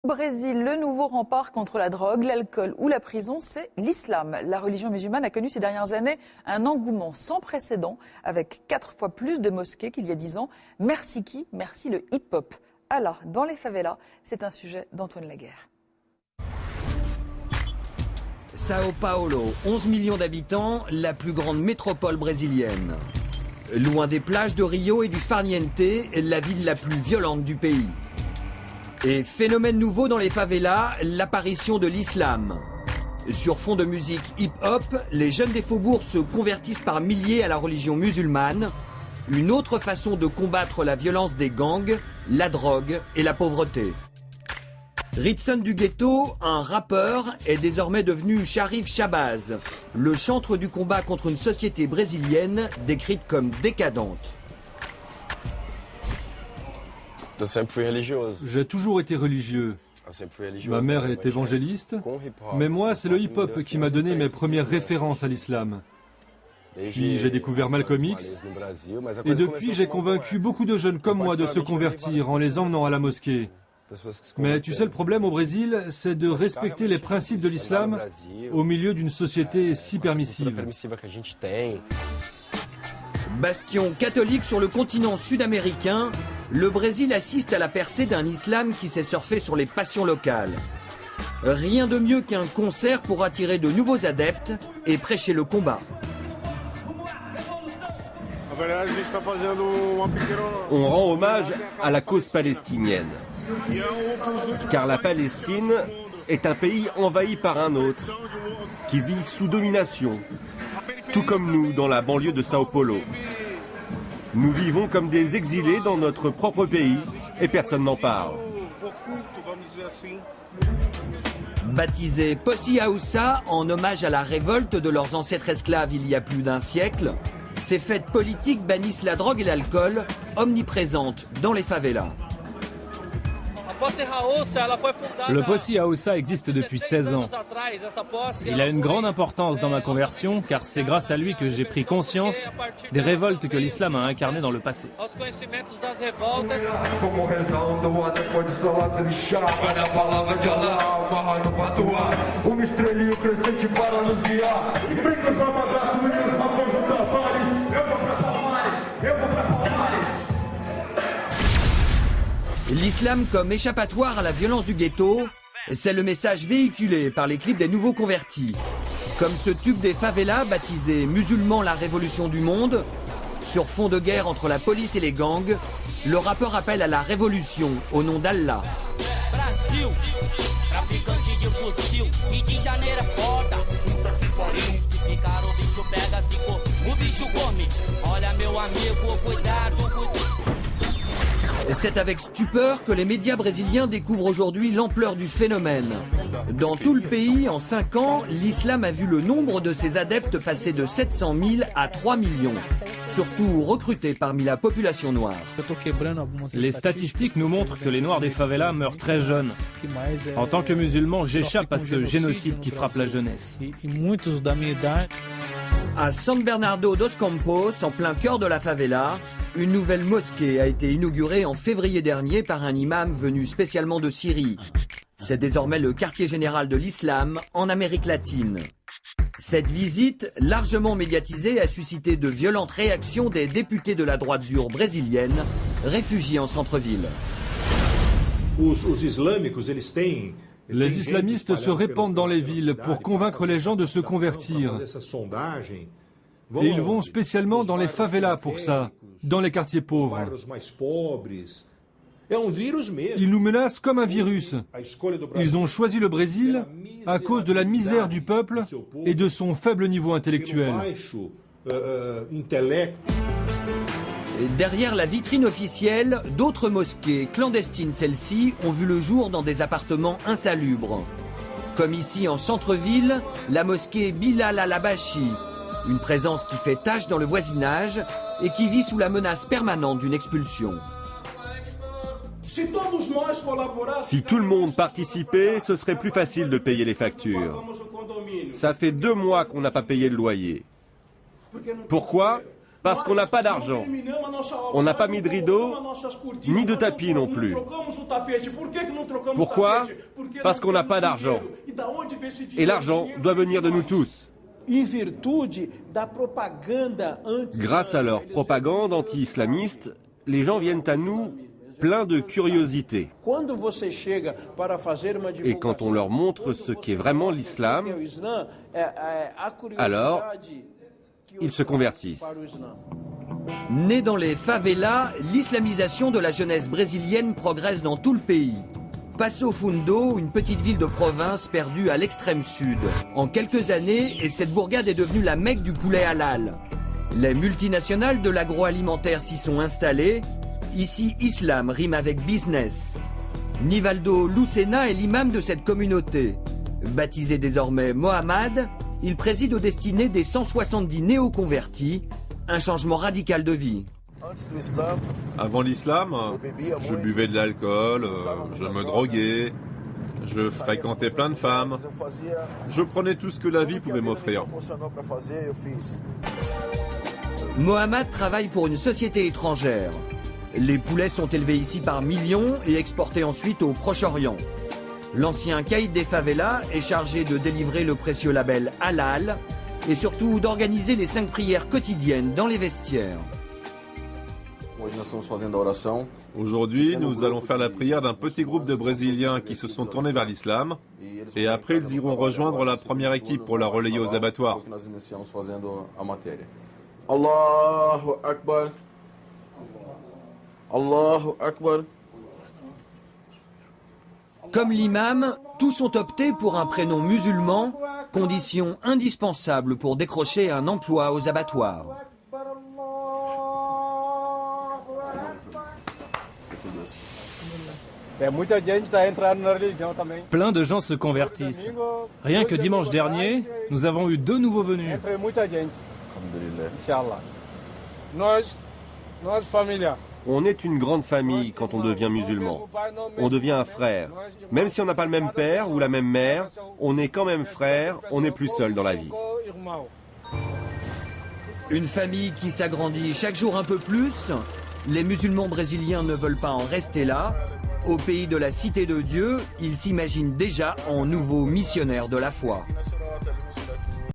Au Brésil, le nouveau rempart contre la drogue, l'alcool ou la prison, c'est l'islam. La religion musulmane a connu ces dernières années un engouement sans précédent, avec 4 fois plus de mosquées qu'il y a 10 ans. Merci qui? Merci le hip-hop. Allah dans les favelas, c'est un sujet d'Antoine Laguerre. Sao Paulo, 11 millions d'habitants, la plus grande métropole brésilienne. Loin des plages de Rio et du Farniente, la ville la plus violente du pays. Et phénomène nouveau dans les favelas, l'apparition de l'islam. Sur fond de musique hip-hop, les jeunes des faubourgs se convertissent par milliers à la religion musulmane. Une autre façon de combattre la violence des gangs, la drogue et la pauvreté. Ritson du ghetto, un rappeur, est désormais devenu Sharif Shabazz, le chantre du combat contre une société brésilienne décrite comme décadente. J'ai toujours été religieux. Ma mère est évangéliste, mais moi, c'est le hip-hop qui m'a donné mes premières références à l'islam. Puis j'ai découvert Malcolm X, et depuis j'ai convaincu beaucoup de jeunes comme moi de se convertir en les emmenant à la mosquée. Mais tu sais, le problème au Brésil, c'est de respecter les principes de l'islam au milieu d'une société si permissive. Bastion catholique sur le continent sud-américain, le Brésil assiste à la percée d'un islam qui s'est surfé sur les passions locales. Rien de mieux qu'un concert pour attirer de nouveaux adeptes et prêcher le combat. On rend hommage à la cause palestinienne. Car la Palestine est un pays envahi par un autre, qui vit sous domination, tout comme nous dans la banlieue de Sao Paulo. Nous vivons comme des exilés dans notre propre pays et personne n'en parle. Baptisés Posse Aoussa en hommage à la révolte de leurs ancêtres esclaves il y a plus d'un siècle, ces fêtes politiques bannissent la drogue et l'alcool, omniprésentes dans les favelas. Le Posse Aoussa existe depuis 16 ans. Il a une grande importance dans ma conversion, car c'est grâce à lui que j'ai pris conscience des révoltes que l'islam a incarnées dans le passé. L'islam comme échappatoire à la violence du ghetto, c'est le message véhiculé par les clips des nouveaux convertis. Comme ce tube des favelas baptisé « Musulmans, la révolution du monde », sur fond de guerre entre la police et les gangs, le rappeur appelle à la révolution au nom d'Allah. C'est avec stupeur que les médias brésiliens découvrent aujourd'hui l'ampleur du phénomène. Dans tout le pays, en 5 ans, l'islam a vu le nombre de ses adeptes passer de 700 000 à 3 millions, surtout recrutés parmi la population noire. Les statistiques nous montrent que les Noirs des favelas meurent très jeunes. En tant que musulman, j'échappe à ce génocide qui frappe la jeunesse. À San Bernardo dos Campos, en plein cœur de la favela, une nouvelle mosquée a été inaugurée en février dernier par un imam venu spécialement de Syrie. C'est désormais le quartier général de l'islam en Amérique latine. Cette visite, largement médiatisée, a suscité de violentes réactions des députés de la droite dure brésilienne, réfugiés en centre-ville. Les islamistes se répandent dans les villes pour convaincre les gens de se convertir. Et ils vont spécialement dans les favelas pour ça, dans les quartiers pauvres. Ils nous menacent comme un virus. Ils ont choisi le Brésil à cause de la misère du peuple et de son faible niveau intellectuel. Derrière la vitrine officielle, d'autres mosquées, clandestines celles-ci, ont vu le jour dans des appartements insalubres. Comme ici en centre-ville, la mosquée Bilal al-Habashi, une présence qui fait tache dans le voisinage et qui vit sous la menace permanente d'une expulsion. Si tout le monde participait, ce serait plus facile de payer les factures. Ça fait 2 mois qu'on n'a pas payé le loyer. Pourquoi ? Parce qu'on n'a pas d'argent. On n'a pas mis de rideau, ni de tapis non plus. Pourquoi? Parce qu'on n'a pas d'argent. Et l'argent doit venir de nous tous. Grâce à leur propagande anti-islamiste, les gens viennent à nous pleins de curiosité. Et quand on leur montre ce qu'est vraiment l'islam, alors ils se convertissent. Né dans les favelas, l'islamisation de la jeunesse brésilienne progresse dans tout le pays. Passo Fundo, une petite ville de province perdue à l'extrême sud. En quelques années, et cette bourgade est devenue la Mecque du poulet halal. Les multinationales de l'agroalimentaire s'y sont installées. Ici, islam rime avec business. Nivaldo Lucena est l'imam de cette communauté. Baptisé désormais Mohamed, il préside aux destinées des 170 néo-convertis. Un changement radical de vie. Avant l'islam, je buvais de l'alcool, je me droguais, je fréquentais plein de femmes. Je prenais tout ce que la vie pouvait m'offrir. Mohamed travaille pour une société étrangère. Les poulets sont élevés ici par millions et exportés ensuite au Proche-Orient. L'ancien caïd des favelas est chargé de délivrer le précieux label halal et surtout d'organiser les 5 prières quotidiennes dans les vestiaires. Aujourd'hui, nous allons faire la prière d'un petit groupe de Brésiliens qui se sont tournés vers l'islam et après ils iront rejoindre la première équipe pour la relayer aux abattoirs. Allahu Akbar. Allahu Akbar. Comme l'imam, tous ont opté pour un prénom musulman, condition indispensable pour décrocher un emploi aux abattoirs. Plein de gens se convertissent. Rien que dimanche dernier, nous avons eu 2 nouveaux venus. On est une grande famille quand on devient musulman. On devient un frère. Même si on n'a pas le même père ou la même mère, on est quand même frère, on n'est plus seul dans la vie. Une famille qui s'agrandit chaque jour un peu plus. Les musulmans brésiliens ne veulent pas en rester là. Au pays de la Cité de Dieu, ils s'imaginent déjà en nouveaux missionnaires de la foi.